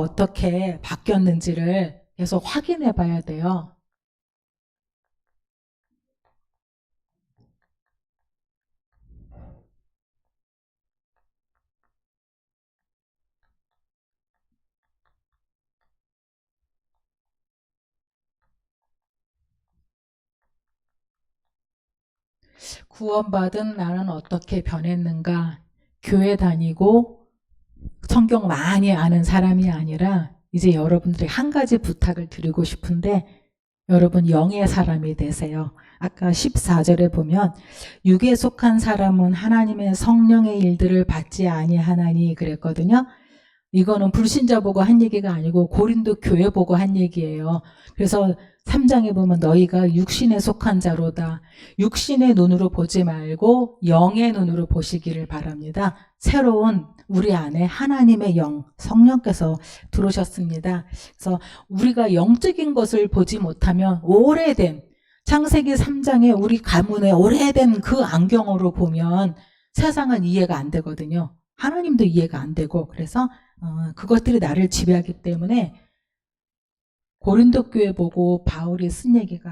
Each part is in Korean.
어떻게 바뀌었는지를 계속 확인해 봐야 돼요. 구원받은 나는 어떻게 변했는가? 교회 다니고 성경 많이 아는 사람이 아니라 이제 여러분들이 한 가지 부탁을 드리고 싶은데 여러분 영의 사람이 되세요. 아까 14절에 보면 육에 속한 사람은 하나님의 성령의 일들을 받지 아니하나니 그랬거든요. 이거는 불신자 보고 한 얘기가 아니고 고린도 교회 보고 한 얘기예요. 그래서 3장에 보면 너희가 육신에 속한 자로다. 육신의 눈으로 보지 말고 영의 눈으로 보시기를 바랍니다. 새로운 우리 안에 하나님의 영, 성령께서 들어오셨습니다. 그래서 우리가 영적인 것을 보지 못하면 오래된 창세기 3장에 우리 가문에 오래된 그 안경으로 보면 세상은 이해가 안 되거든요. 하나님도 이해가 안 되고 그래서 그것들이 나를 지배하기 때문에 고린도 교회 보고 바울이 쓴 얘기가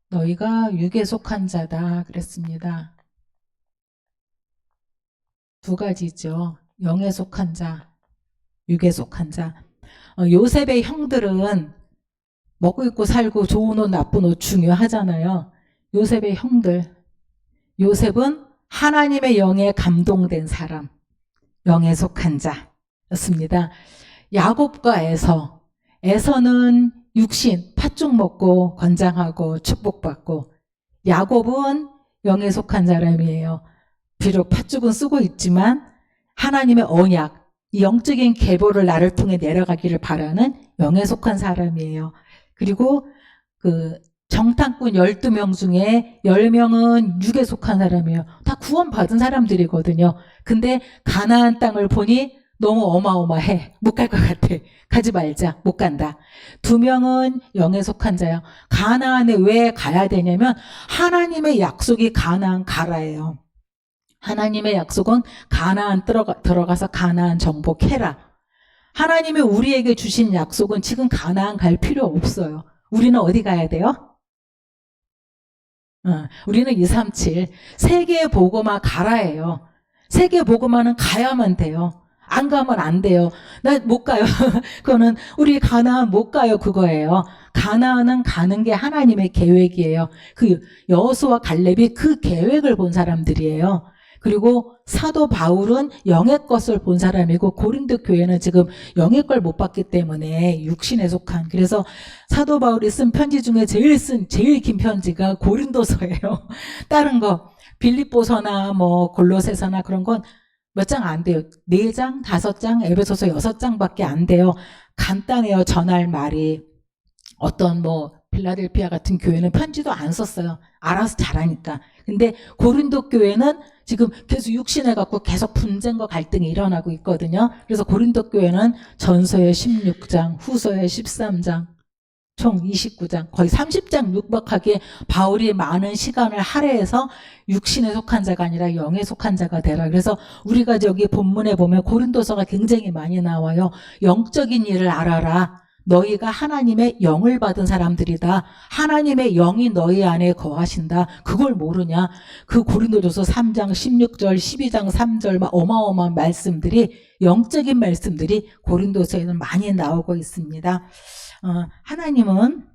너희가 육에 속한 자다 그랬습니다. 두 가지죠. 영에 속한 자, 육에 속한 자. 요셉의 형들은 먹고 입고 살고 좋은 옷 나쁜 옷 중요하잖아요. 요셉의 형들. 요셉은 하나님의 영에 감동된 사람, 영에 속한 자였습니다. 야곱과 에서는 육신, 팥죽 먹고 건장하고 축복받고 야곱은 영에 속한 사람이에요. 비록 팥죽은 쓰고 있지만 하나님의 언약, 이 영적인 계보를 나를 통해 내려가기를 바라는 영에 속한 사람이에요. 그리고 그 정탐꾼 12명 중에 10명은 육에 속한 사람이에요. 다 구원받은 사람들이거든요. 근데 가나안 땅을 보니 너무 어마어마해. 못 갈 것 같아. 가지 말자. 못 간다. 2명은 영에 속한 자예요. 가나안에 왜 가야 되냐면 하나님의 약속이 가나안 가라예요. 하나님의 약속은 가나안 들어가서 가나안 정복해라. 하나님이 우리에게 주신 약속은 지금 가나안 갈 필요 없어요. 우리는 어디 가야 돼요? 우리는 237 세계 복음화 가라예요. 세계 복음화는 가야만 돼요. 안 가면 안 돼요. 나 못 가요. 그거는 우리 가나안 못 가요. 그거예요. 가나안은 가는 게 하나님의 계획이에요. 그 여호수아 갈렙이 그 계획을 본 사람들이에요. 그리고 사도 바울은 영의 것을 본 사람이고 고린도 교회는 지금 영의 걸 못 봤기 때문에 육신에 속한. 그래서 사도 바울이 쓴 편지 중에 제일 긴 편지가 고린도서예요. 다른 거 빌립보서나 뭐 골로새서나 그런 건 몇 장 안 돼요. 4장, 5장, 에베소서 6장밖에 안 돼요. 간단해요. 전할 말이. 어떤 뭐 필라델피아 같은 교회는 편지도 안 썼어요. 알아서 잘하니까. 근데 고린도 교회는 지금 계속 육신해 갖고 계속 분쟁과 갈등이 일어나고 있거든요. 그래서 고린도 교회는 전서의 16장, 후서의 13장, 총 29장, 거의 30장 육박하게 바울이 많은 시간을 할애해서 육신에 속한 자가 아니라 영에 속한 자가 되라. 그래서 우리가 저기 본문에 보면 고린도서가 굉장히 많이 나와요. 영적인 일을 알아라. 너희가 하나님의 영을 받은 사람들이다. 하나님의 영이 너희 안에 거하신다. 그걸 모르냐? 그 고린도전서 3장 16절 12장 3절 막 어마어마한 말씀들이, 영적인 말씀들이 고린도서에는 많이 나오고 있습니다. 하나님은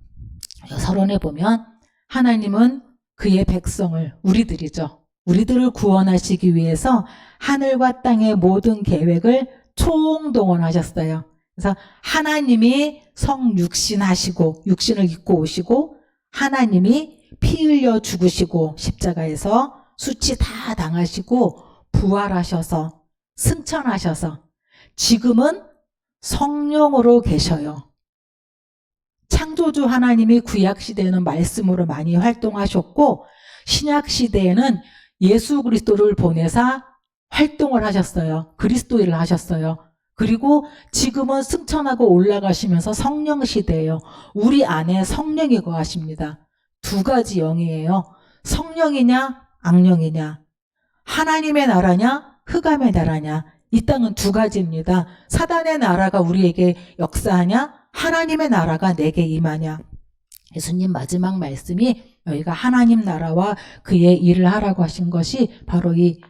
서론에 보면 하나님은 그의 백성을, 우리들이죠. 우리들을 구원하시기 위해서 하늘과 땅의 모든 계획을 총동원하셨어요. 그래서 하나님이 성육신하시고 육신을 입고 오시고 하나님이 피 흘려 죽으시고 십자가에서 수치 다 당하시고 부활하셔서 승천하셔서 지금은 성령으로 계셔요. 창조주 하나님이 구약시대에는 말씀으로 많이 활동하셨고 신약시대에는 예수 그리스도를 보내사 활동을 하셨어요. 그리스도 일을 하셨어요. 그리고 지금은 승천하고 올라가시면서 성령 시대예요. 우리 안에 성령이 거하십니다. 두 가지 영이에요. 성령이냐 악령이냐, 하나님의 나라냐 흑암의 나라냐, 이 땅은 두 가지입니다. 사단의 나라가 우리에게 역사하냐? 하나님의 나라가 내게 임하냐? 예수님 마지막 말씀이 너희가 하나님 나라와 그의 일을 하라고 하신 것이 바로 이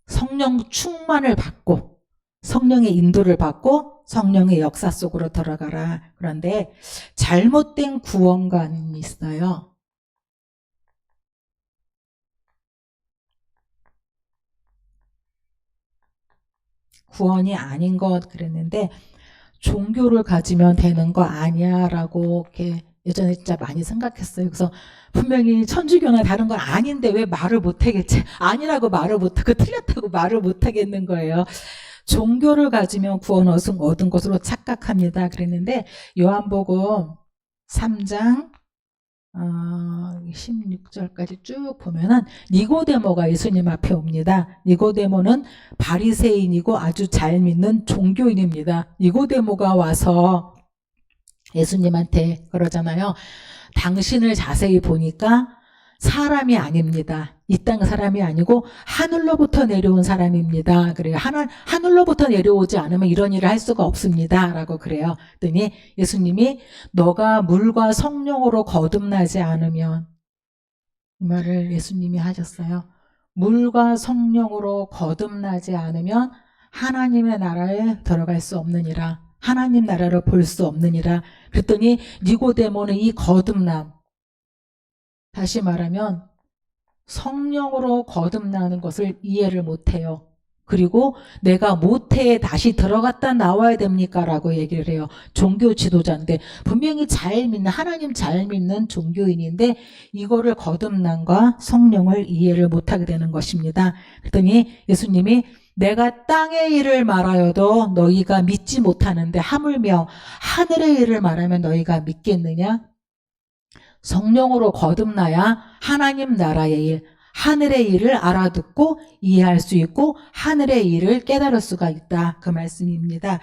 성령 충만을 받고 성령의 인도를 받고 성령의 역사 속으로 들어가라. 그런데 잘못된 구원관이 있어요. 구원이 아닌 것 그랬는데 종교를 가지면 되는 거 아니야 라고 이렇게 예전에 진짜 많이 생각했어요. 그래서 분명히 천주교나 다른 건 아닌데 왜 말을 못하겠지? 아니라고 말을 못하고 틀렸다고 말을 못하겠는 거예요. 종교를 가지면 구원 얻은 것으로 착각합니다. 그랬는데 요한복음 3장 16절까지 쭉 보면은 니고데모가 예수님 앞에 옵니다. 니고데모는 바리새인이고 아주 잘 믿는 종교인입니다. 니고데모가 와서 예수님한테 그러잖아요. 당신을 자세히 보니까 사람이 아닙니다. 이 땅 사람이 아니고 하늘로부터 내려온 사람입니다. 그래요. 하늘로부터 내려오지 않으면 이런 일을 할 수가 없습니다. 라고 그래요. 그랬더니 예수님이 너가 물과 성령으로 거듭나지 않으면, 이 말을 예수님이 하셨어요. 물과 성령으로 거듭나지 않으면 하나님의 나라에 들어갈 수 없느니라. 하나님 나라를 볼 수 없느니라. 그랬더니 니고데모는 이 거듭남, 다시 말하면 성령으로 거듭나는 것을 이해를 못해요. 그리고 내가 모태에 다시 들어갔다 나와야 됩니까? 라고 얘기를 해요. 종교 지도자인데 분명히 잘 믿는, 하나님 잘 믿는 종교인인데 이거를 거듭남과 성령을 이해를 못하게 되는 것입니다. 그랬더니 예수님이 내가 땅의 일을 말하여도 너희가 믿지 못하는데 하물며 하늘의 일을 말하면 너희가 믿겠느냐? 성령으로 거듭나야 하나님 나라의 일, 하늘의 일을 알아듣고 이해할 수 있고 하늘의 일을 깨달을 수가 있다. 그 말씀입니다.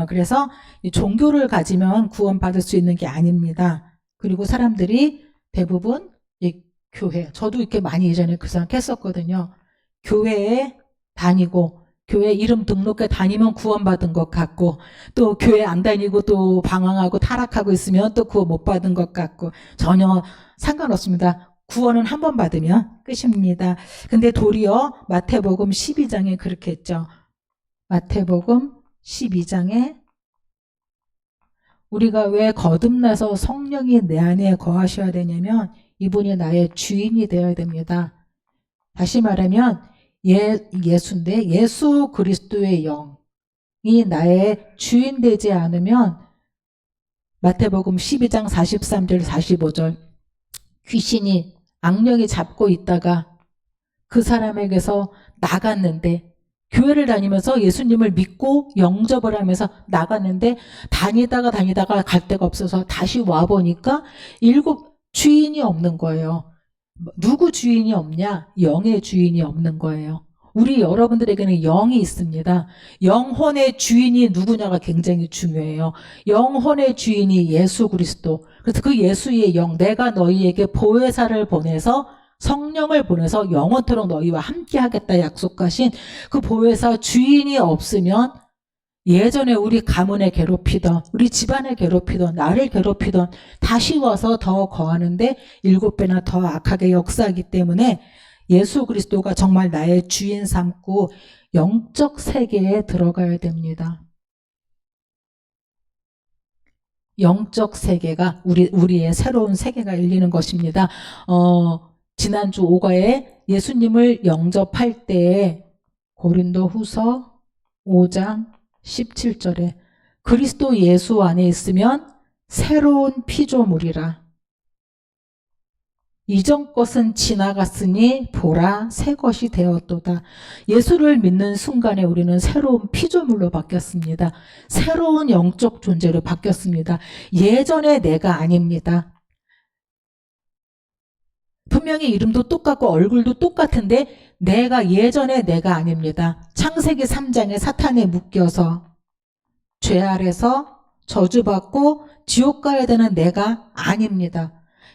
그래서 종교를 가지면 구원받을 수 있는 게 아닙니다. 그리고 사람들이 대부분 이 교회, 저도 이렇게 많이 예전에 그 생각했었거든요. 교회에 다니고 교회 이름 등록해 다니면 구원받은 것 같고 또 교회 안 다니고 또 방황하고 타락하고 있으면 또 구원 못 받은 것 같고 전혀 상관없습니다. 구원은 한 번 받으면 끝입니다. 근데 도리어 마태복음 12장에 그렇게 했죠. 마태복음 12장에 우리가 왜 거듭나서 성령이 내 안에 거하셔야 되냐면 이분이 나의 주인이 되어야 됩니다. 다시 말하면 예수인데 예수 그리스도의 영이 나의 주인 되지 않으면 마태복음 12장 43절 45절 귀신이 악령이 잡고 있다가 그 사람에게서 나갔는데 교회를 다니면서 예수님을 믿고 영접을 하면서 나갔는데 다니다가 갈 데가 없어서 다시 와보니까 주인이 없는 거예요. 누구 주인이 없냐? 영의 주인이 없는 거예요. 우리 여러분들에게는 영이 있습니다. 영혼의 주인이 누구냐가 굉장히 중요해요. 영혼의 주인이 예수 그리스도. 그래서 그 예수의 영, 내가 너희에게 보혜사를 보내서 성령을 보내서 영원토록 너희와 함께 하겠다 약속하신 그 보혜사 주인이 없으면 예전에 우리 가문에 괴롭히던 우리 집안에 괴롭히던 나를 괴롭히던 다시 와서 더 거하는데 7배나 더 악하게 역사하기 때문에 예수 그리스도가 정말 나의 주인 삼고 영적 세계에 들어가야 됩니다. 영적 세계가 우리의 새로운 세계가 열리는 것입니다. 지난주 5과에 예수님을 영접할 때에 고린도후서 5장 17절에 그리스도 예수 안에 있으면 새로운 피조물이라. 이전 것은 지나갔으니 보라 새 것이 되었도다. 예수를 믿는 순간에 우리는 새로운 피조물로 바뀌었습니다. 새로운 영적 존재로 바뀌었습니다. 예전의 내가 아닙니다. 분명히 이름도 똑같고 얼굴도 똑같은데 내가 예전의 내가 아닙니다. 창세기 3장에 사탄에 묶여서 죄 아래서 저주받고 지옥 가야 되는 내가 아닙니다.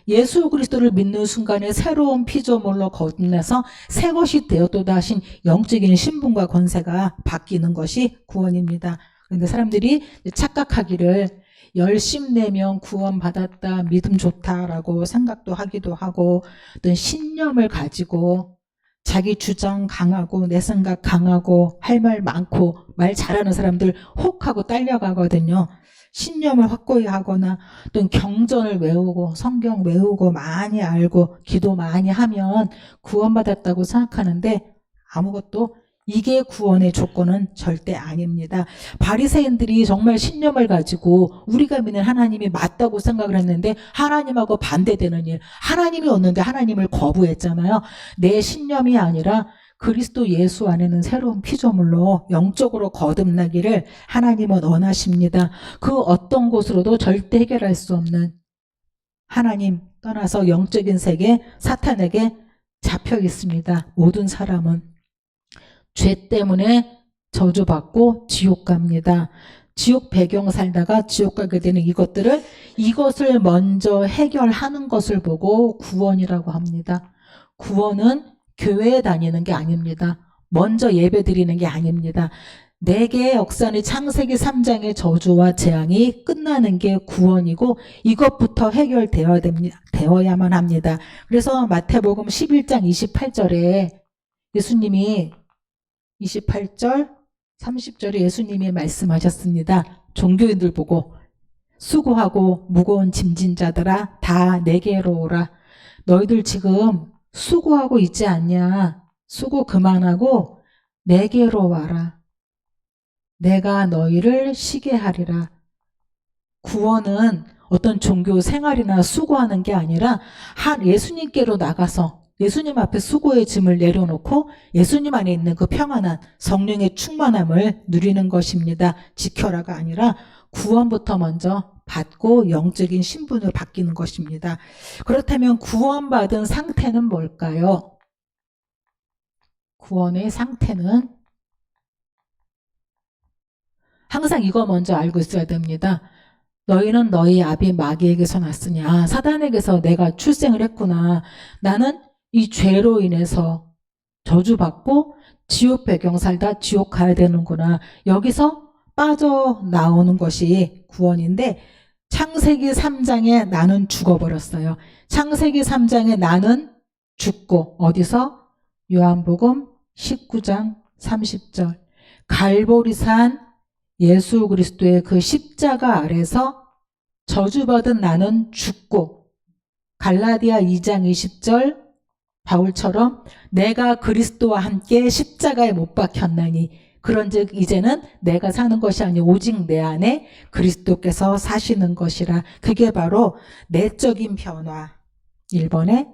예수 그리스도를 믿는 순간에 새로운 피조물로 거듭나서 새 것이 되었도다 하신 영적인 신분과 권세가 바뀌는 것이 구원입니다. 그런데 사람들이 착각하기를 열심 내면 구원받았다, 믿음 좋다라고 생각도 하기도 하고, 어떤 신념을 가지고 자기 주장 강하고 내 생각 강하고 할 말 많고 말 잘하는 사람들 혹하고 딸려가거든요. 신념을 확고히 하거나 또 경전을 외우고 성경 외우고 많이 알고 기도 많이 하면 구원받았다고 생각하는데 아무것도, 이게 구원의 조건은 절대 아닙니다. 바리새인들이 정말 신념을 가지고 우리가 믿는 하나님이 맞다고 생각을 했는데 하나님하고 반대되는 일, 하나님이 없는데 하나님을 거부했잖아요. 내 신념이 아니라 그리스도 예수 안에는 새로운 피조물로 영적으로 거듭나기를 하나님은 원하십니다. 그 어떤 곳으로도 절대 해결할 수 없는, 하나님 떠나서 영적인 세계 사탄에게 잡혀 있습니다. 모든 사람은 죄 때문에 저주받고 지옥 갑니다. 지옥 배경 살다가 지옥 가게 되는 이것을 먼저 해결하는 것을 보고 구원이라고 합니다. 구원은 교회에 다니는 게 아닙니다. 먼저 예배 드리는 게 아닙니다. 네 개의 역사는 창세기 3장의 저주와 재앙이 끝나는 게 구원이고 이것부터 되어야만 합니다. 그래서 마태복음 11장 28절에 예수님이 28절, 30절에 예수님이 말씀하셨습니다. 종교인들 보고 수고하고 무거운 짐진 자들아 다 내게로 오라. 너희들 지금 수고하고 있지 않냐? 수고 그만하고 내게로 와라. 내가 너희를 쉬게 하리라. 구원은 어떤 종교 생활이나 수고하는 게 아니라 예수님께로 나가서 예수님 앞에 수고의 짐을 내려놓고 예수님 안에 있는 그 평안한 성령의 충만함을 누리는 것입니다. 지켜라가 아니라 구원부터 먼저 받고 영적인 신분을 바뀌는 것입니다. 그렇다면 구원받은 상태는 뭘까요? 구원의 상태는 항상 이거 먼저 알고 있어야 됩니다. 너희는 너희 아비 마귀에게서 났으니, 사단에게서 내가 출생을 했구나. 나는 이 죄로 인해서 저주받고 지옥 배경 살다 지옥 가야 되는구나. 여기서 빠져나오는 것이 구원인데 창세기 3장에 나는 죽어버렸어요. 창세기 3장에 나는 죽고 어디서? 요한복음 19장 30절 갈보리산 예수 그리스도의 그 십자가 아래서 저주받은 나는 죽고, 갈라디아 2장 20절 바울처럼 내가 그리스도와 함께 십자가에 못 박혔나니 그런즉 이제는 내가 사는 것이 아니 오직 내 안에 그리스도께서 사시는 것이라. 그게 바로 내적인 변화. 1번에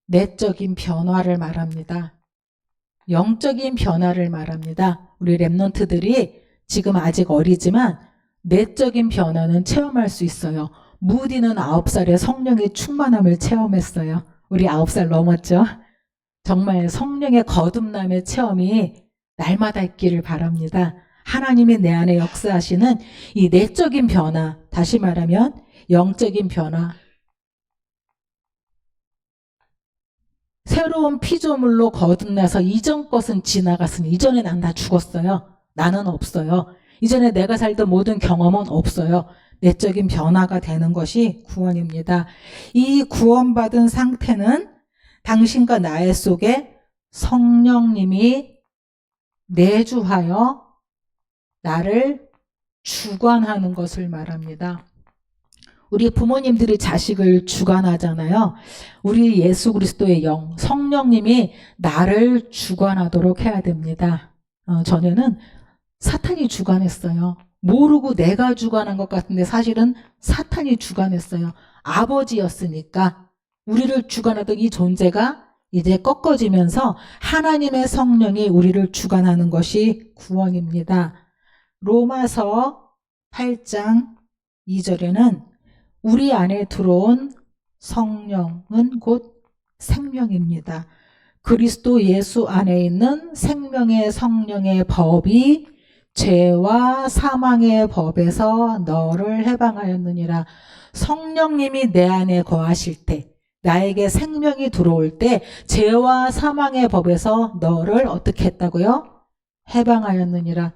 내적인 변화를 말합니다. 영적인 변화를 말합니다. 우리 랩런트들이 지금 아직 어리지만 내적인 변화는 체험할 수 있어요. 무디는 9살에 성령의 충만함을 체험했어요. 우리 9살 넘었죠? 정말 성령의 거듭남의 체험이 날마다 있기를 바랍니다. 하나님이 내 안에 역사하시는 이 내적인 변화, 다시 말하면 영적인 변화, 새로운 피조물로 거듭나서 이전 것은 지나갔으니 이전에 난 다 죽었어요. 나는 없어요. 이전에 내가 살던 모든 경험은 없어요. 내적인 변화가 되는 것이 구원입니다. 이 구원받은 상태는 당신과 나의 속에 성령님이 내주하여 나를 주관하는 것을 말합니다. 우리 부모님들이 자식을 주관하잖아요. 우리 예수 그리스도의 영, 성령님이 나를 주관하도록 해야 됩니다. 전에는 사탄이 주관했어요. 모르고 내가 주관한 것 같은데 사실은 사탄이 주관했어요. 아버지였으니까 우리를 주관하던 이 존재가 이제 꺾어지면서 하나님의 성령이 우리를 주관하는 것이 구원입니다. 로마서 8장 2절에는 우리 안에 들어온 성령은 곧 생명입니다. 그리스도 예수 안에 있는 생명의 성령의 법이 죄와 사망의 법에서 너를 해방하였느니라. 성령님이 내 안에 거하실 때, 나에게 생명이 들어올 때 죄와 사망의 법에서 너를 어떻게 했다고요? 해방하였느니라.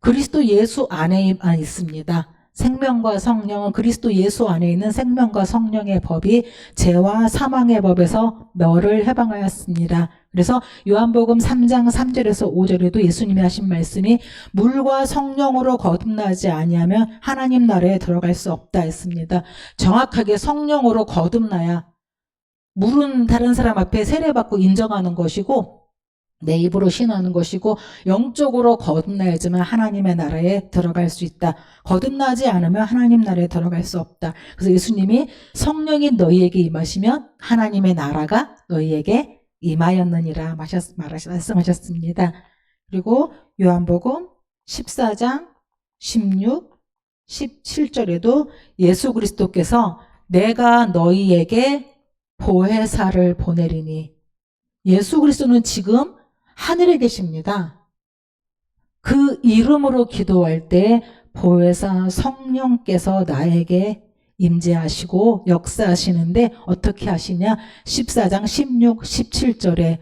그리스도 예수 안에만 있습니다. 생명과 성령은 그리스도 예수 안에 있는 생명과 성령의 법이 죄와 사망의 법에서 너를 해방하였습니다. 그래서 요한복음 3장 3절에서 5절에도 예수님이 하신 말씀이 물과 성령으로 거듭나지 아니하면 하나님 나라에 들어갈 수 없다 했습니다. 정확하게 성령으로 거듭나야, 물은 다른 사람 앞에 세례받고 인정하는 것이고 내 입으로 신하는 것이고 영적으로 거듭나야지만 하나님의 나라에 들어갈 수 있다. 거듭나지 않으면 하나님 나라에 들어갈 수 없다. 그래서 예수님이 성령이 너희에게 임하시면 하나님의 나라가 너희에게 임하였느니라 말씀하셨습니다. 그리고 요한복음 14장 16, 17절에도 예수 그리스도께서 내가 너희에게 보혜사를 보내리니, 예수 그리스도는 지금 하늘에 계십니다. 그 이름으로 기도할 때 보혜사 성령께서 나에게 임재하시고 역사하시는데 어떻게 하시냐? 14장 16, 17절에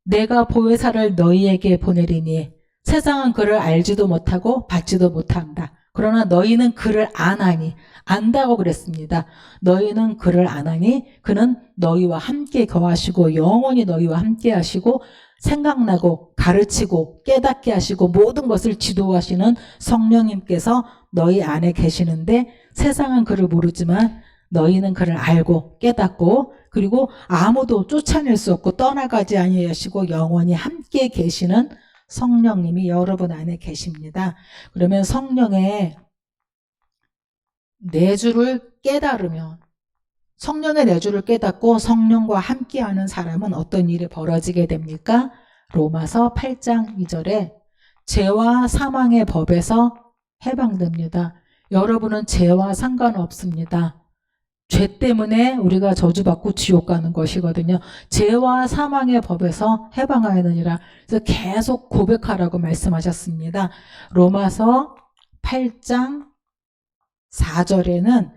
내가 보혜사를 너희에게 보내리니 세상은 그를 알지도 못하고 받지도 못한다. 그러나 너희는 그를 아나니, 안다고 그랬습니다. 너희는 그를 아나니 그는 너희와 함께 거하시고 영원히 너희와 함께 하시고 생각나고 가르치고 깨닫게 하시고 모든 것을 지도하시는 성령님께서 너희 안에 계시는데 세상은 그를 모르지만 너희는 그를 알고 깨닫고 그리고 아무도 쫓아낼 수 없고 떠나가지 아니하시고 영원히 함께 계시는 성령님이 여러분 안에 계십니다. 그러면 성령의 내주를 깨달으면, 성령의 내주를 깨닫고 성령과 함께하는 사람은 어떤 일이 벌어지게 됩니까? 로마서 8장 2절에 죄와 사망의 법에서 해방됩니다. 여러분은 죄와 상관없습니다. 죄 때문에 우리가 저주받고 지옥 가는 것이거든요. 죄와 사망의 법에서 해방하느니라. 그래서 계속 고백하라고 말씀하셨습니다. 로마서 8장 4절에는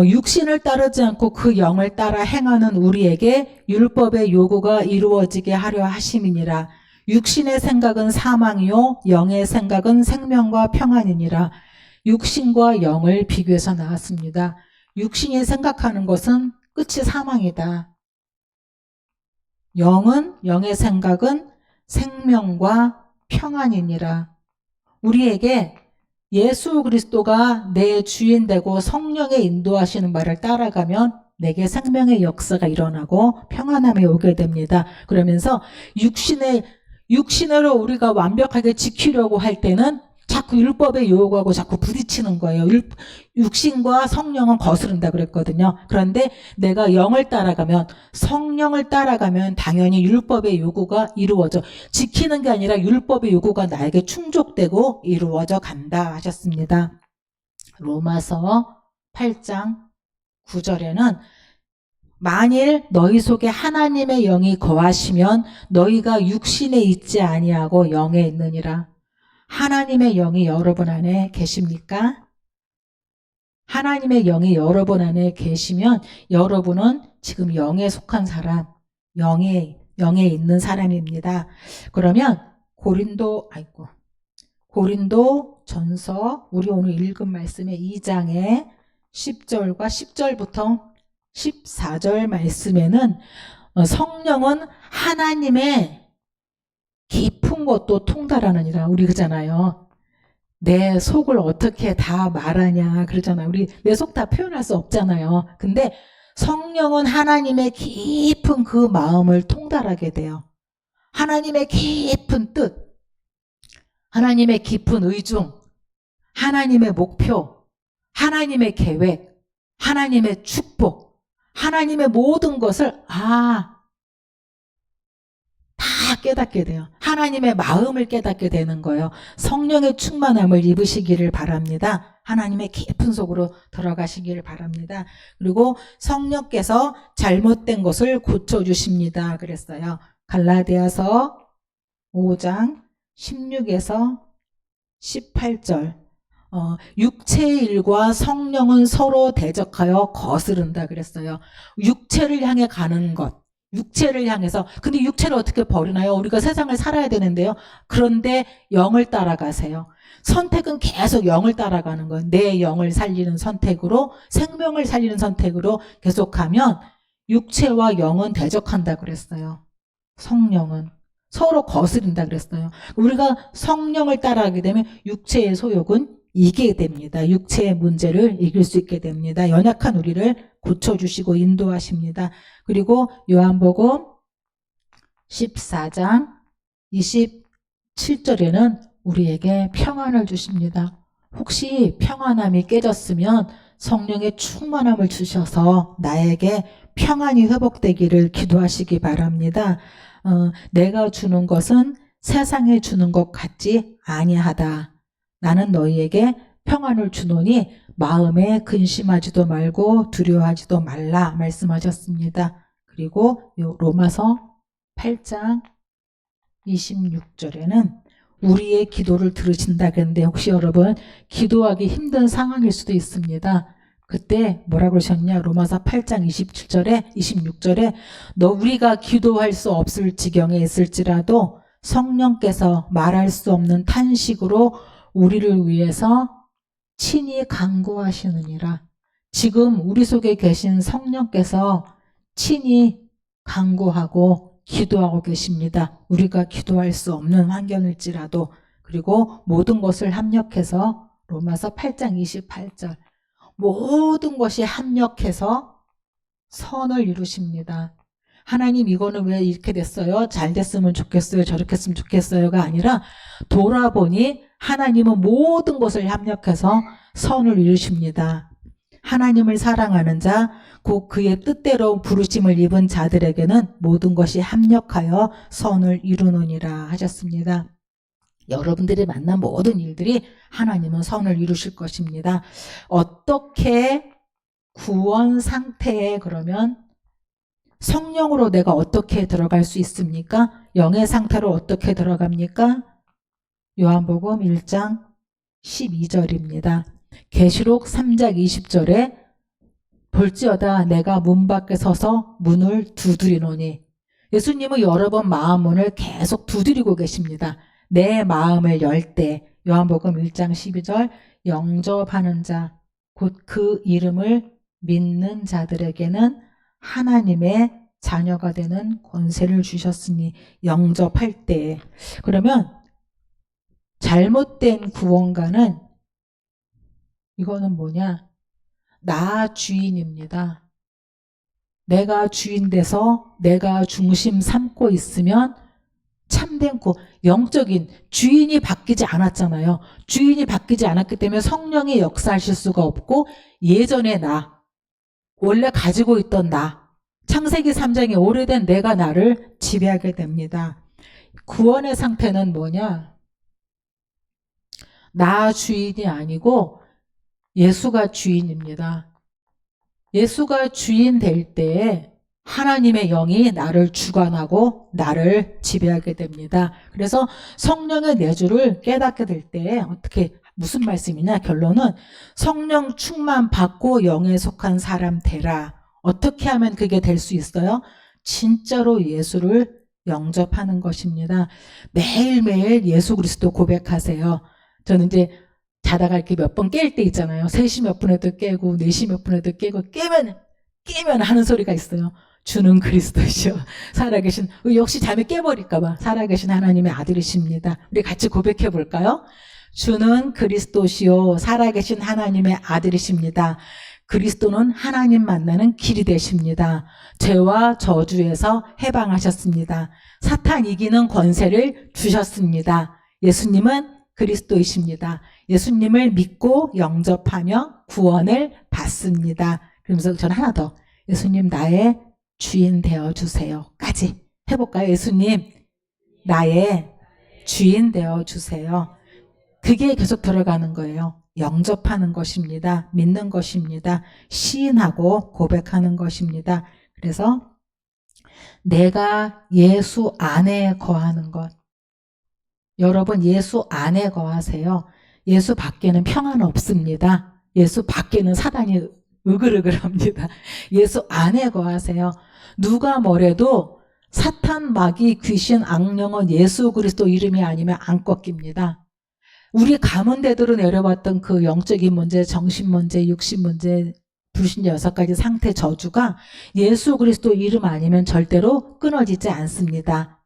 육신을 따르지 않고 그 영을 따라 행하는 우리에게 율법의 요구가 이루어지게 하려 하심이니라. 육신의 생각은 사망이요 영의 생각은 생명과 평안이니라. 육신과 영을 비교해서 나왔습니다. 육신이 생각하는 것은 끝이 사망이다. 영의 생각은 생명과 평안이니라. 우리에게 예수 그리스도가 내 주인 되고 성령의 인도하시는 말을 따라가면 내게 생명의 역사가 일어나고 평안함이 오게 됩니다. 그러면서 육신으로 우리가 완벽하게 지키려고 할 때는 자꾸 율법의 요구하고 자꾸 부딪히는 거예요. 육신과 성령은 거스른다 그랬거든요. 그런데 내가 영을 따라가면, 성령을 따라가면 당연히 율법의 요구가 이루어져, 지키는 게 아니라 율법의 요구가 나에게 충족되고 이루어져 간다 하셨습니다. 로마서 8장 9절에는 만일 너희 속에 하나님의 영이 거하시면 너희가 육신에 있지 아니하고 영에 있느니라. 하나님의 영이 여러분 안에 계십니까? 하나님의 영이 여러분 안에 계시면 여러분은 지금 영에 속한 사람, 영에 있는 사람입니다. 그러면 고린도 전서, 우리 오늘 읽은 말씀의 2장의 10절과 10절부터 14절 말씀에는 성령은 하나님의 깊은 것도 통달하느니라. 우리 그러잖아요. 내 속을 어떻게 다 말하냐 그러잖아요. 우리 내 속 다 표현할 수 없잖아요. 근데 성령은 하나님의 깊은 그 마음을 통달하게 돼요. 하나님의 깊은 뜻, 하나님의 깊은 의중, 하나님의 목표, 하나님의 계획, 하나님의 축복, 하나님의 모든 것을 다 깨닫게 돼요. 하나님의 마음을 깨닫게 되는 거예요. 성령의 충만함을 입으시기를 바랍니다. 하나님의 깊은 속으로 들어가시기를 바랍니다. 그리고 성령께서 잘못된 것을 고쳐주십니다. 그랬어요. 갈라디아서 5장 16에서 18절. 육체의 일과 성령은 서로 대적하여 거스른다 그랬어요. 육체를 향해 가는 것. 육체를 향해서. 근데 육체를 어떻게 버리나요? 우리가 세상을 살아야 되는데요. 그런데 영을 따라가세요. 선택은 계속 영을 따라가는 거예요. 내 영을 살리는 선택으로, 생명을 살리는 선택으로 계속하면 육체와 영은 대적한다 그랬어요. 성령은 서로 거스른다 그랬어요. 우리가 성령을 따라가게 되면 육체의 소욕은 이기게 됩니다. 육체의 문제를 이길 수 있게 됩니다. 연약한 우리를 고쳐주시고 인도하십니다. 그리고 요한복음 14장 27절에는 우리에게 평안을 주십니다. 혹시 평안함이 깨졌으면 성령의 충만함을 주셔서 나에게 평안이 회복되기를 기도하시기 바랍니다. 내가 주는 것은 세상에 주는 것 같지 아니하다. 나는 너희에게 평안을 주노니 마음에 근심하지도 말고 두려워하지도 말라 말씀하셨습니다. 그리고 로마서 8장 26절에는 우리의 기도를 들으신다 그랬는데 혹시 여러분 기도하기 힘든 상황일 수도 있습니다. 그때 뭐라고 그러셨냐? 로마서 8장 27절에 26절에 우리가 기도할 수 없을 지경에 있을지라도 성령께서 말할 수 없는 탄식으로 우리를 위해서 친히 간구하시느니라. 지금 우리 속에 계신 성령께서 친히 간구하고 기도하고 계십니다. 우리가 기도할 수 없는 환경일지라도. 그리고 모든 것을 합력해서 로마서 8장 28절 모든 것이 합력해서 선을 이루십니다. 하나님 이거는 왜 이렇게 됐어요? 잘 됐으면 좋겠어요. 저렇게 했으면 좋겠어요가 아니라 돌아보니 하나님은 모든 것을 합력해서 선을 이루십니다. 하나님을 사랑하는 자, 곧 그의 뜻대로 부르심을 입은 자들에게는 모든 것이 합력하여 선을 이루느니라 하셨습니다. 여러분들이 만난 모든 일들이 하나님은 선을 이루실 것입니다. 어떻게 구원 상태에 그러면 성령으로 내가 어떻게 들어갈 수 있습니까? 영의 상태로 어떻게 들어갑니까? 요한복음 1장 12절입니다. 계시록 3장 20절에 볼지어다 내가 문 밖에 서서 문을 두드리노니 예수님은 여러 번 마음 문을 계속 두드리고 계십니다. 내 마음을 열 때 요한복음 1장 12절 영접하는 자 곧 그 이름을 믿는 자들에게는 하나님의 자녀가 되는 권세를 주셨으니 영접할 때 그러면 잘못된 구원가는 이거는 뭐냐? 나 주인입니다. 내가 주인 돼서 내가 중심 삼고 있으면 참된 영적인 주인이 바뀌지 않았잖아요. 주인이 바뀌지 않았기 때문에 성령이 역사하실 수가 없고 예전의 나, 원래 가지고 있던 나, 창세기 3장에 오래된 내가 나를 지배하게 됩니다. 구원의 상태는 뭐냐? 나 주인이 아니고 예수가 주인입니다. 예수가 주인 될 때에 하나님의 영이 나를 주관하고 나를 지배하게 됩니다. 그래서 성령의 내주를 깨닫게 될 때에 무슨 말씀이냐? 결론은 성령 충만 받고 영에 속한 사람 되라. 어떻게 하면 그게 될 수 있어요? 진짜로 예수를 영접하는 것입니다. 매일매일 예수 그리스도 고백하세요. 저는 이제 자다가 이렇게 몇 번 깰 때 있잖아요. 3시 몇 분에도 깨고 4시 몇 분에도 깨고 깨면 하는 소리가 있어요. 주는 그리스도시요 살아계신, 역시 잠이 깨버릴까봐 살아계신 하나님의 아들이십니다. 우리 같이 고백해 볼까요? 주는 그리스도시요 살아계신 하나님의 아들이십니다. 그리스도는 하나님 만나는 길이 되십니다. 죄와 저주에서 해방하셨습니다. 사탄 이기는 권세를 주셨습니다. 예수님은 그리스도이십니다. 예수님을 믿고 영접하며 구원을 받습니다. 그러면서 저는 하나 더, 예수님 나의 주인 되어주세요 까지 해볼까요? 예수님 나의 주인 되어주세요. 그게 계속 들어가는 거예요. 영접하는 것입니다. 믿는 것입니다. 시인하고 고백하는 것입니다. 그래서 내가 예수 안에 거하는 것, 여러분 예수 안에 거하세요. 예수 밖에는 평안은 없습니다. 예수 밖에는 사단이 으글으글합니다. 예수 안에 거하세요. 누가 뭐래도 사탄, 마귀, 귀신, 악령은 예수 그리스도 이름이 아니면 안 꺾입니다. 우리 가문대대로 내려왔던 그 영적인 문제, 정신 문제, 육신 문제, 불신 6가지 상태 저주가 예수 그리스도 이름 아니면 절대로 끊어지지 않습니다.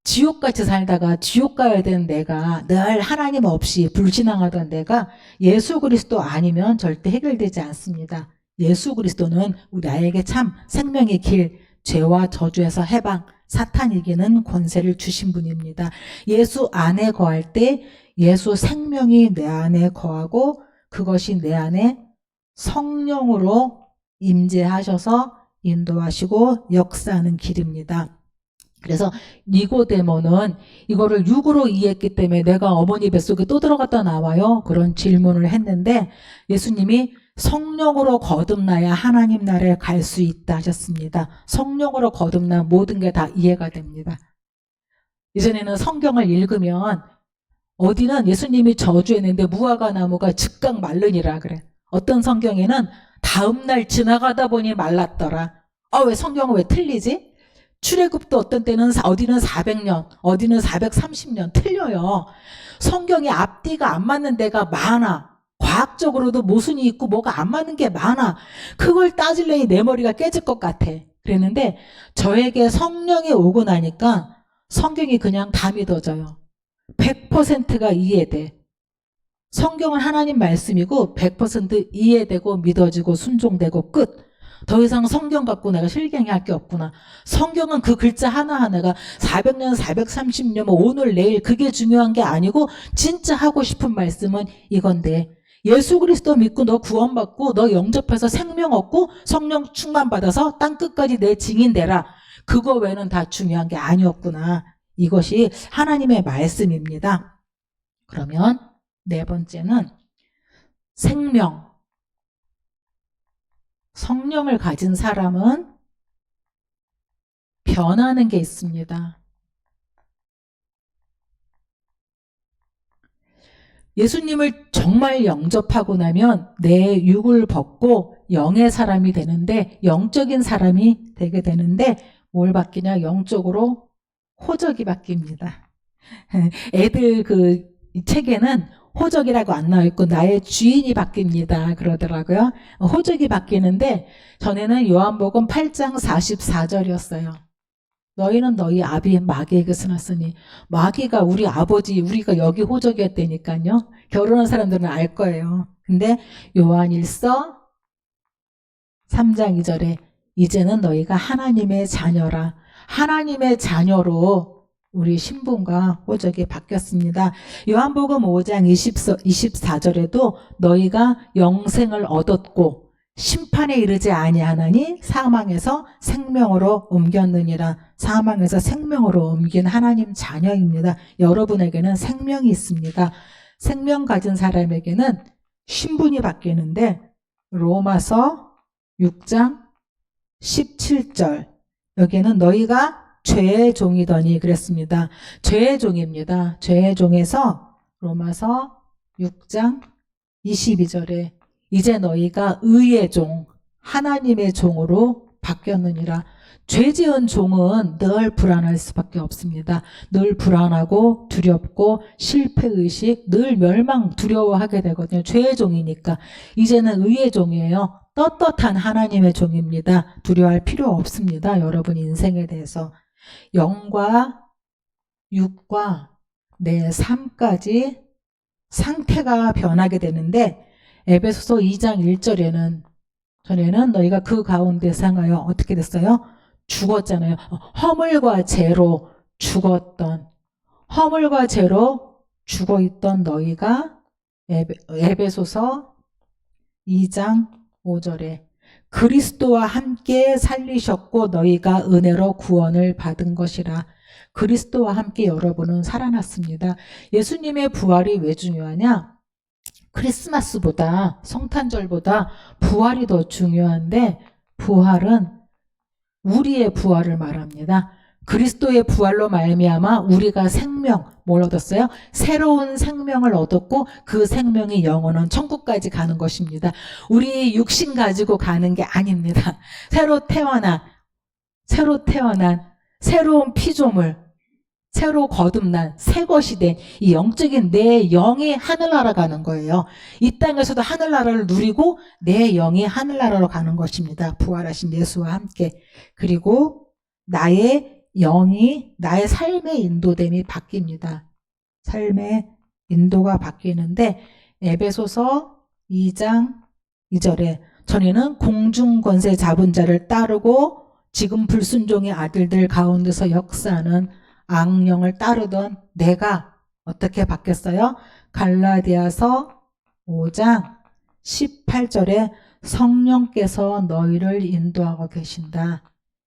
지옥같이 살다가 지옥 가야 되는 내가, 늘 하나님 없이 불신앙하던 내가 예수 그리스도 아니면 절대 해결되지 않습니다. 예수 그리스도는 나에게 참 생명의 길, 죄와 저주에서 해방, 사탄 이기는 권세를 주신 분입니다. 예수 안에 거할 때 예수 생명이 내 안에 거하고 그것이 내 안에 성령으로 임재하셔서 인도하시고 역사하는 길입니다. 그래서 니고데모는 이거를 육으로 이해했기 때문에 내가 어머니 뱃속에 또 들어갔다 나와요? 그런 질문을 했는데 예수님이 성령으로 거듭나야 하나님 나라에 갈 수 있다 하셨습니다. 성령으로 거듭나 모든 게 다 이해가 됩니다. 이전에는 성경을 읽으면 어디는 예수님이 저주했는데 무화과 나무가 즉각 말르니라 그래. 어떤 성경에는 다음날 지나가다 보니 말랐더라. 왜 성경은 왜 틀리지? 출애굽도 어떤 때는 어디는 400년, 어디는 430년 틀려요. 성경이 앞뒤가 안 맞는 데가 많아. 과학적으로도 모순이 있고 뭐가 안 맞는 게 많아. 그걸 따질래니 내 머리가 깨질 것 같아. 그랬는데 저에게 성령이 오고 나니까 성경이 그냥 다 믿어져요. 100%가 이해돼. 성경은 하나님 말씀이고 100% 이해되고 믿어지고 순종되고 끝. 더 이상 성경 갖고 내가 실갱이할 게 없구나. 성경은 그 글자 하나하나가 400년, 430년, 오늘, 내일 그게 중요한 게 아니고 진짜 하고 싶은 말씀은 이건데 예수 그리스도 믿고 너 구원받고 너 영접해서 생명 얻고 성령 충만받아서 땅끝까지 내 증인 되라. 그거 외에는 다 중요한 게 아니었구나. 이것이 하나님의 말씀입니다. 그러면 4번째는 생명. 성령을 가진 사람은 변하는 게 있습니다. 예수님을 정말 영접하고 나면 내 육을 벗고 영의 사람이 되는데 영적인 사람이 되게 되는데 뭘 바뀌냐? 영적으로 호적이 바뀝니다. 애들 그 책에는 호적이라고 안 나와 있고 나의 주인이 바뀝니다 그러더라고요. 호적이 바뀌는데 전에는 요한복음 8장 44절이었어요. 너희는 너희 아비 마귀에게 쓰놨으니 마귀가 우리 아버지 우리가 여기 호적이었다니까요. 결혼한 사람들은 알 거예요. 근데 요한일서 3장 2절에 이제는 너희가 하나님의 자녀라. 하나님의 자녀로 우리 신분과 호적이 바뀌었습니다. 요한복음 5장 24절에도 너희가 영생을 얻었고 심판에 이르지 아니하나니 사망에서 생명으로 옮겼느니라. 사망에서 생명으로 옮긴 하나님 자녀입니다. 여러분에게는 생명이 있습니다. 생명 가진 사람에게는 신분이 바뀌는데 로마서 6장 17절 여기에는 너희가 죄의 종이더니 그랬습니다. 죄의 종입니다. 죄의 종에서 로마서 6장 22절에 이제 너희가 의의 종, 하나님의 종으로 바뀌었느니라. 죄 지은 종은 늘 불안할 수밖에 없습니다. 늘 불안하고 두렵고 실패의식, 늘 멸망 두려워하게 되거든요. 죄의 종이니까. 이제는 의의 종이에요. 떳떳한 하나님의 종입니다. 두려워할 필요 없습니다. 여러분 인생에 대해서. 영과 육과 내 삶까지 상태가 변하게 되는데 에베소서 2장 1절에는 전에는 너희가 그 가운데 상하여 어떻게 됐어요? 죽었잖아요. 허물과 죄로 죽었던 허물과 죄로 죽어있던 너희가 에베소서 2장 5절에 그리스도와 함께 살리셨고 너희가 은혜로 구원을 받은 것이라. 그리스도와 함께 여러분은 살아났습니다. 예수님의 부활이 왜 중요하냐? 크리스마스보다 성탄절보다 부활이 더 중요한데 부활은 우리의 부활을 말합니다. 그리스도의 부활로 말미암아 우리가 생명, 뭘 얻었어요? 새로운 생명을 얻었고 그 생명이 영원한 천국까지 가는 것입니다. 우리 육신 가지고 가는 게 아닙니다. 새로 태어난 새로운 피조물, 새로 거듭난 새 것이 된 이 영적인 내 영이 하늘나라 가는 거예요. 이 땅에서도 하늘나라를 누리고 내 영이 하늘나라로 가는 것입니다. 부활하신 예수와 함께. 그리고 나의 영이 나의 삶의 인도됨이 바뀝니다. 삶의 인도가 바뀌는데 에베소서 2장 2절에 전에는 공중권세 잡은 자를 따르고 지금 불순종의 아들들 가운데서 역사하는 악령을 따르던 내가 어떻게 바뀌었어요? 갈라디아서 5장 18절에 성령께서 너희를 인도하고 계신다.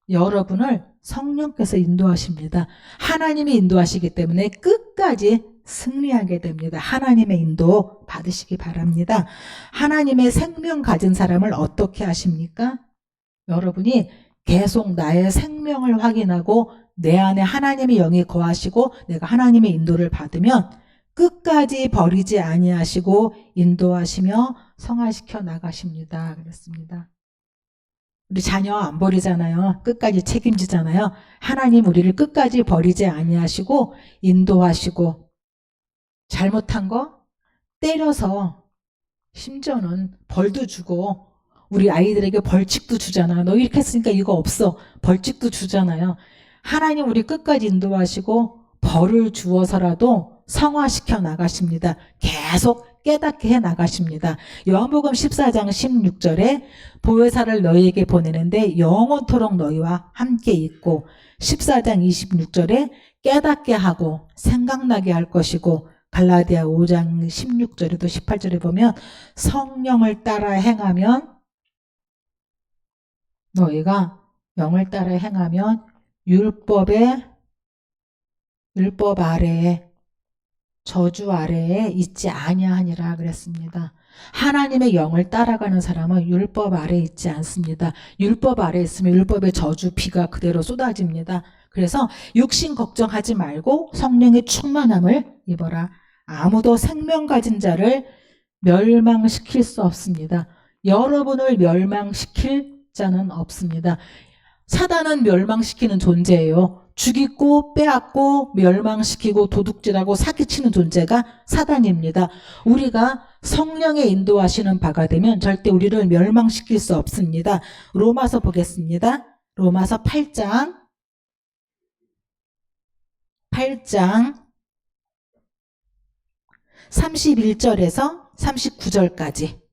여러분을 성령께서 인도하십니다. 하나님이 인도하시기 때문에 끝까지 승리하게 됩니다. 하나님의 인도 받으시기 바랍니다. 하나님의 생명 가진 사람을 어떻게 하십니까? 여러분이 계속 나의 생명을 확인하고 내 안에 하나님의 영이 거하시고 내가 하나님의 인도를 받으면 끝까지 버리지 아니하시고 인도하시며 성화시켜 나가십니다. 그랬습니다. 우리 자녀 안 버리잖아요. 끝까지 책임지잖아요. 하나님 우리를 끝까지 버리지 아니하시고 인도하시고 잘못한 거 때려서 심지어는 벌도 주고 우리 아이들에게 벌칙도 주잖아요. 너 이렇게 했으니까 이거 없어. 벌칙도 주잖아요. 하나님 우리 끝까지 인도하시고 벌을 주어서라도 성화시켜 나가십니다. 계속 깨닫게 해 나가십니다. 요한복음 14장 16절에 보혜사를 너희에게 보내는데 영원토록 너희와 함께 있고 14장 26절에 깨닫게 하고 생각나게 할 것이고 갈라디아 5장 16절에도 18절에 보면 성령을 따라 행하면 너희가 영을 따라 행하면 율법 아래에 저주 아래에 있지 아니하니라 그랬습니다. 하나님의 영을 따라가는 사람은 율법 아래에 있지 않습니다. 율법 아래에 있으면 율법의 저주 비가 그대로 쏟아집니다. 그래서 육신 걱정하지 말고 성령의 충만함을 입어라. 아무도 생명 가진 자를 멸망시킬 수 없습니다. 여러분을 멸망시킬 자는 없습니다. 사단은 멸망시키는 존재예요. 죽이고 빼앗고 멸망시키고 도둑질하고 사기치는 존재가 사단입니다. 우리가 성령의 인도하시는 바가 되면 절대 우리를 멸망시킬 수 없습니다. 로마서 보겠습니다. 로마서 8장 31절에서 39절까지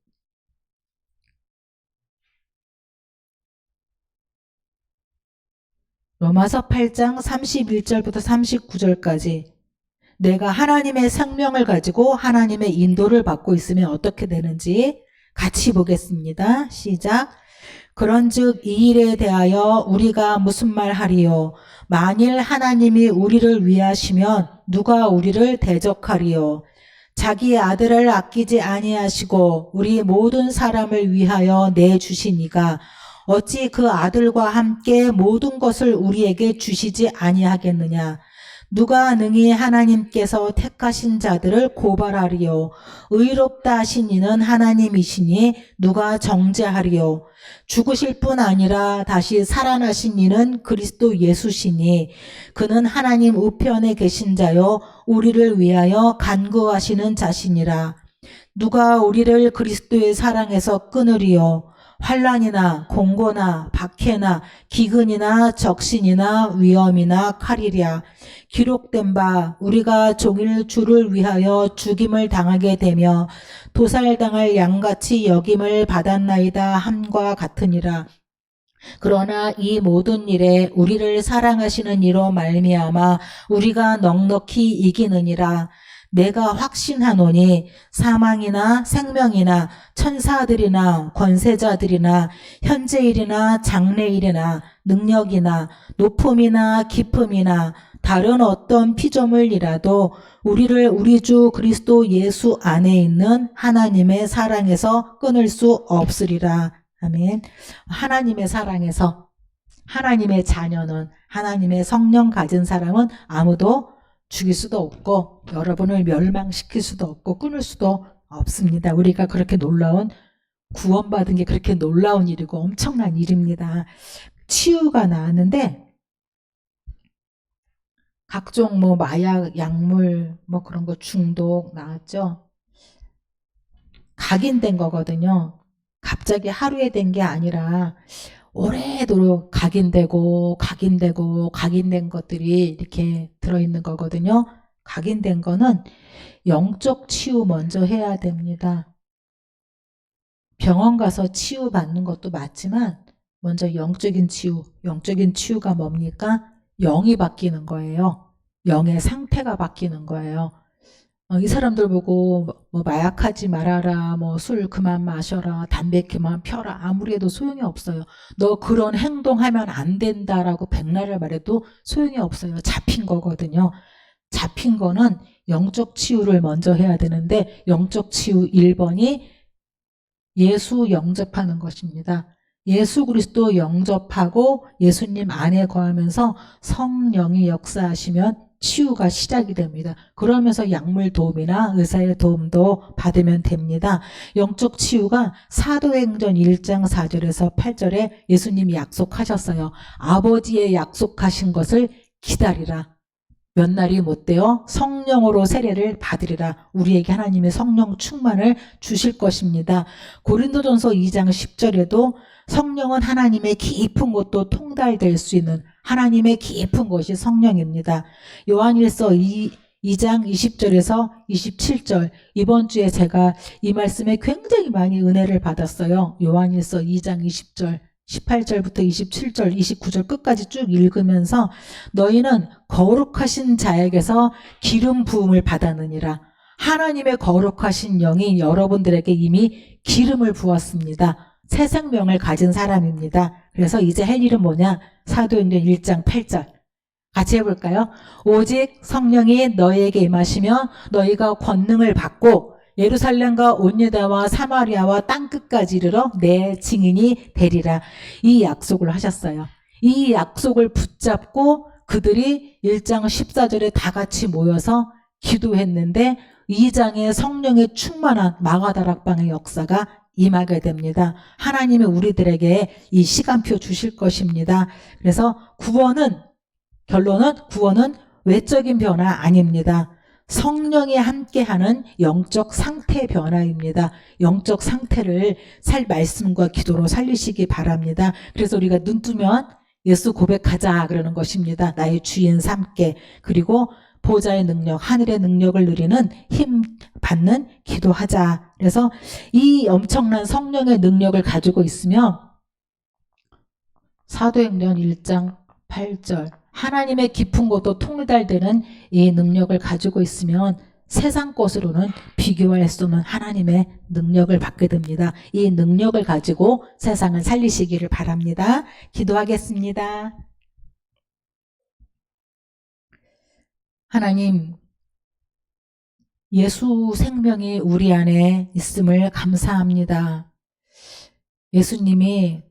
로마서 8장 31절부터 39절까지 내가 하나님의 생명을 가지고 하나님의 인도를 받고 있으면 어떻게 되는지 같이 보겠습니다. 시작. 그런즉 이 일에 대하여 우리가 무슨 말 하리요? 만일 하나님이 우리를 위하시면 누가 우리를 대적하리요? 자기 아들을 아끼지 아니하시고 우리 모든 사람을 위하여 내주시니가 어찌 그 아들과 함께 모든 것을 우리에게 주시지 아니하겠느냐? 누가 능히 하나님께서 택하신 자들을 고발하리요? 의롭다 하신 이는 하나님이시니 누가 정죄하리요? 죽으실 뿐 아니라 다시 살아나신 이는 그리스도 예수시니 그는 하나님 우편에 계신 자요 우리를 위하여 간구하시는 자시니라. 누가 우리를 그리스도의 사랑에서 끊으리요? 환난이나 공고나 박해나 기근이나 적신이나 위험이나 칼이랴. 기록된 바 우리가 종일 주를 위하여 죽임을 당하게 되며 도살당할 양같이 여김을 받았나이다 함과 같으니라. 그러나 이 모든 일에 우리를 사랑하시는 이로 말미암아 우리가 넉넉히 이기느니라. 내가 확신하노니 사망이나 생명이나 천사들이나 권세자들이나 현재일이나 장래일이나 능력이나 높음이나 깊음이나 다른 어떤 피조물이라도 우리를 우리 주 그리스도 예수 안에 있는 하나님의 사랑에서 끊을 수 없으리라. 아멘. 하나님의 사랑에서 하나님의 자녀는, 하나님의 성령 가진 사람은 아무도 죽일 수도 없고 여러분을 멸망시킬 수도 없고 끊을 수도 없습니다. 우리가 그렇게 놀라운, 구원받은 게 그렇게 놀라운 일이고 엄청난 일입니다. 치유가 나왔는데 각종 뭐 마약, 약물 뭐 그런 거 중독 나왔죠. 각인된 거거든요. 갑자기 하루에 된 게 아니라 오래도록 각인되고 각인된 것들이 이렇게 들어있는 거거든요. 각인된 거는 영적 치유 먼저 해야 됩니다. 병원 가서 치유받는 것도 맞지만 먼저 영적인 치유가 뭡니까? 영이 바뀌는 거예요. 영의 상태가 바뀌는 거예요. 이 사람들 보고 뭐 마약하지 말아라, 뭐 술 그만 마셔라, 담배 그만 펴라, 아무리 해도 소용이 없어요. 너 그런 행동하면 안 된다라고 백날을 말해도 소용이 없어요. 잡힌 거거든요. 잡힌 거는 영적 치유를 먼저 해야 되는데 영적 치유 1번이 예수 영접하는 것입니다. 예수 그리스도 영접하고 예수님 안에 거하면서 성령이 역사하시면 치유가 시작이 됩니다. 그러면서 약물 도움이나 의사의 도움도 받으면 됩니다. 영적 치유가 사도행전 1장 4절에서 8절에 예수님이 약속하셨어요. 아버지의 약속하신 것을 기다리라. 몇 날이 못 되어 성령으로 세례를 받으리라. 우리에게 하나님의 성령 충만을 주실 것입니다. 고린도전서 2장 10절에도 성령은 하나님의 깊은 곳도 통달될 수 있는, 하나님의 깊은 것이 성령입니다. 요한일서 2장 20절에서 27절, 이번 주에 제가 이 말씀에 굉장히 많이 은혜를 받았어요. 요한일서 2장 20절 18절부터 27절 29절 끝까지 쭉 읽으면서 너희는 거룩하신 자에게서 기름 부음을 받았느니라. 하나님의 거룩하신 영이 여러분들에게 이미 기름을 부었습니다. 새 생명을 가진 사람입니다. 그래서 이제 할 일은 뭐냐? 사도행전 1장 8절 같이 해볼까요? 오직 성령이 너희에게 임하시며 너희가 권능을 받고 예루살렘과 온 유다와 사마리아와 땅끝까지 이르러 내 증인이 되리라. 이 약속을 하셨어요. 이 약속을 붙잡고 그들이 1장 14절에 다 같이 모여서 기도했는데 2장에 성령의 충만한 마가다락방의 역사가 임하게 됩니다. 하나님이 우리들에게 이 시간표 주실 것입니다. 그래서 결론은 구원은 외적인 변화 아닙니다. 성령이 함께하는 영적 상태 변화입니다. 영적 상태를 말씀과 기도로 살리시기 바랍니다. 그래서 우리가 눈 뜨면 예수 고백하자 그러는 것입니다. 나의 주인 삼게. 그리고 보좌의 능력, 하늘의 능력을 누리는 힘 받는 기도하자. 그래서 이 엄청난 성령의 능력을 가지고 있으면 사도행전 1장 8절 하나님의 깊은 곳도 통달되는 이 능력을 가지고 있으면 세상 것으로는 비교할 수 없는 하나님의 능력을 받게 됩니다. 이 능력을 가지고 세상을 살리시기를 바랍니다. 기도하겠습니다. 하나님, 예수 생명이 우리 안에 있음을 감사합니다. 예수님이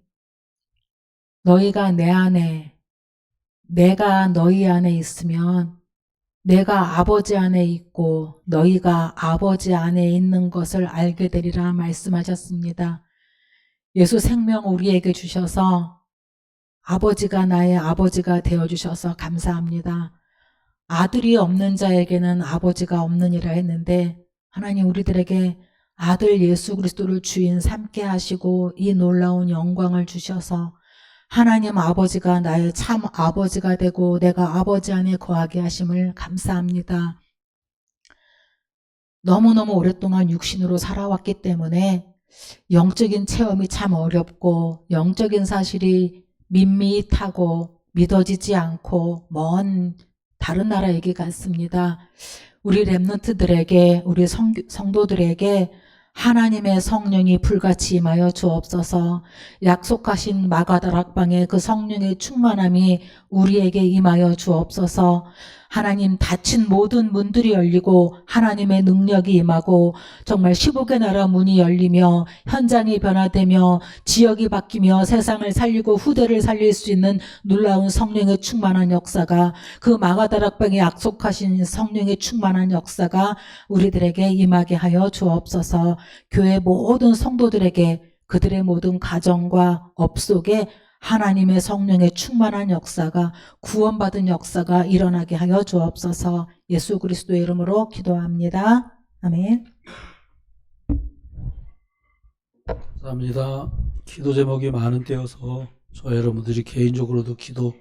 너희가 내 안에, 내가 너희 안에 있으면 내가 아버지 안에 있고 너희가 아버지 안에 있는 것을 알게 되리라 말씀하셨습니다. 예수 생명 우리에게 주셔서 아버지가 나의 아버지가 되어주셔서 감사합니다. 아들이 없는 자에게는 아버지가 없느니라 했는데 하나님 우리들에게 아들 예수 그리스도를 주인 삼게 하시고 이 놀라운 영광을 주셔서 하나님 아버지가 나의 참 아버지가 되고 내가 아버지 안에 거하게 하심을 감사합니다. 너무너무 오랫동안 육신으로 살아왔기 때문에 영적인 체험이 참 어렵고 영적인 사실이 밋밋하고 믿어지지 않고 먼 다른 나라 얘기 같습니다. 우리 렘넌트들에게 우리 성도들에게 하나님의 성령이 불같이 임하여 주옵소서. 약속하신 마가다락방의 그 성령의 충만함이 우리에게 임하여 주옵소서. 하나님 닫힌 모든 문들이 열리고 하나님의 능력이 임하고 정말 15개 나라 문이 열리며 현장이 변화되며 지역이 바뀌며 세상을 살리고 후대를 살릴 수 있는 놀라운 성령의 충만한 역사가, 그 마가다락방에 약속하신 성령의 충만한 역사가 우리들에게 임하게 하여 주옵소서. 교회 모든 성도들에게 그들의 모든 가정과 업 속에 하나님의 성령의 충만한 역사가, 구원받은 역사가 일어나게 하여 주옵소서. 예수 그리스도의 이름으로 기도합니다. 아멘. 감사합니다. 기도 제목이 많은 때여서 저와 여러분들이 개인적으로도 기도